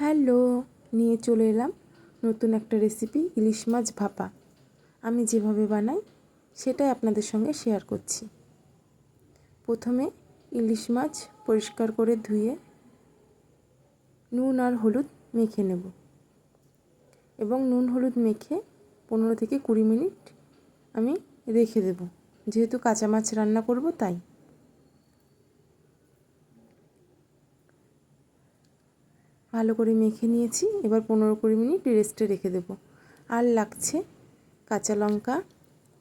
Hello, নিয়ে চলে এলাম নতুন একটা রেসিপি, ইলিশ মাছ ভাপা। আমি যেভাবে বানাই সেটাই আপনাদের সঙ্গে শেয়ার করছি। প্রথমে ইলিশ মাছ পরিষ্কার করে ধুয়ে নুন আর হলুদ মেখে নেব এবং নুন হলুদ মেখে 15 থেকে 20 মিনিট আমি রেখে দেব, যেহেতু কাঁচা মাছ রান্না করব তাই। ভালো করে মেখে নিয়েছি, এবার 15-20 মিনিট রেস্টে রেখে দেব। আর লাগছে কাঁচা লঙ্কা,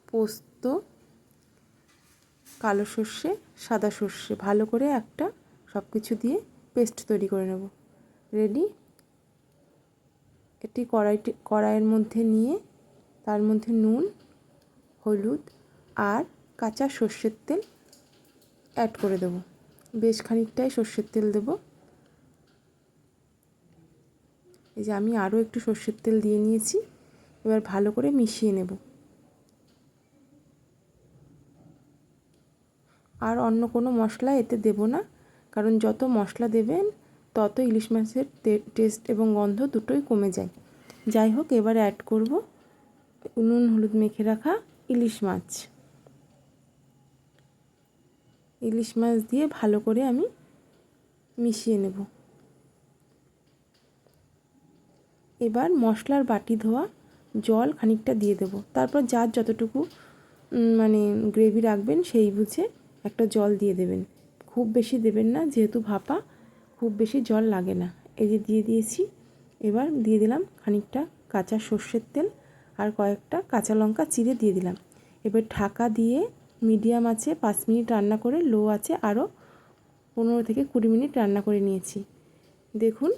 পোস্ত, কালো সর্ষে, সাদা সর্ষে, ভালো করে একটা সব কিছু দিয়ে পেস্ট তৈরি করে নেব। রেডি। এটি কড়াইয়ের মধ্যে নিয়ে তার মধ্যে নুন, হলুদ আর কাঁচা সর্ষের তেল অ্যাড করে দেব। বেশ খানিকটাই সর্ষের তেল দেব। এই যে আমি আরও একটু সর্ষের তেল দিয়ে নিয়েছি। এবার ভালো করে মিশিয়ে নেব। আর অন্য কোনো মশলা এতে দেব না, কারণ যত মশলা দেবেন তত ইলিশ মাছের টেস্ট এবং গন্ধ দুটোই কমে যায়। যাই হোক, এবার অ্যাড করব নুন হলুদ মেখে রাখা ইলিশ মাছ। ইলিশ মাছ দিয়ে ভালো করে আমি মিশিয়ে নেব। এবার মশলার বাটি ধোয়া জল খানিকটা দিয়ে দেব। তারপর যার যতটুকু গ্রেভি রাখবেন সেই বুঝে একটা জল দিয়ে দেবেন। খুব বেশি দেবেন না, যেহেতু ভাপা, খুব বেশি জল লাগে না। এই যে দিয়ে দিয়েছি। এবার দিয়ে দিলাম খানিকটা কাঁচা সর্ষের তেল আর কয়েকটা কাঁচা লঙ্কা চিড়ে দিয়ে দিলাম। এবার ঢাকা দিয়ে মিডিয়াম আঁচে 5 মিনিট রান্না করে লো আঁচে আরও 15 থেকে 20 মিনিট রান্না করে নিয়েছি। দেখুন,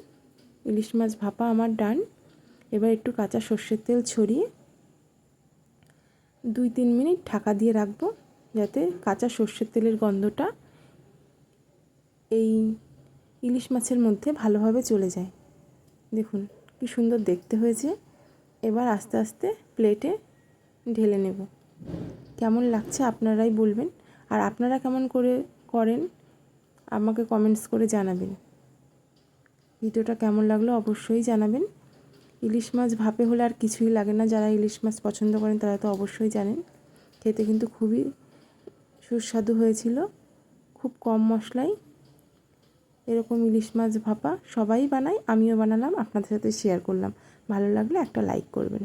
ইলিশ মাছ ভাপা আমার ডান। এবার একটু কাঁচা সর্ষের তেল ছড়িয়ে 2-3 মিনিট ঢাকা দিয়ে রাখবো, যাতে কাঁচা সর্ষের তেলের গন্ধটা এই ইলিশ মাছের মধ্যে ভালোভাবে চলে যায়। দেখুন কি সুন্দর দেখতে হয়েছে। এবার আস্তে আস্তে প্লেটে ঢেলে নেব। কেমন লাগছে আপনারাই বলবেন, আর আপনারা কেমন করে করেন আমাকে কমেন্টস করে জানাবেন। ভিডিওটা কেমন লাগলো অবশ্যই জানাবেন। ইলিশ মাছ ভাপে হলে আর কিছুই লাগে না। যারা ইলিশ মাছ পছন্দ করেন তারা তো অবশ্যই জানেন। খেতে কিন্তু খুবই সুস্বাদু হয়েছিল, খুব কম মশলায়। এরকম ইলিশ মাছ ভাপা সবাই বানায়, আমিও বানালাম, আপনাদের সাথে শেয়ার করলাম। ভালো লাগলে একটা লাইক করবেন।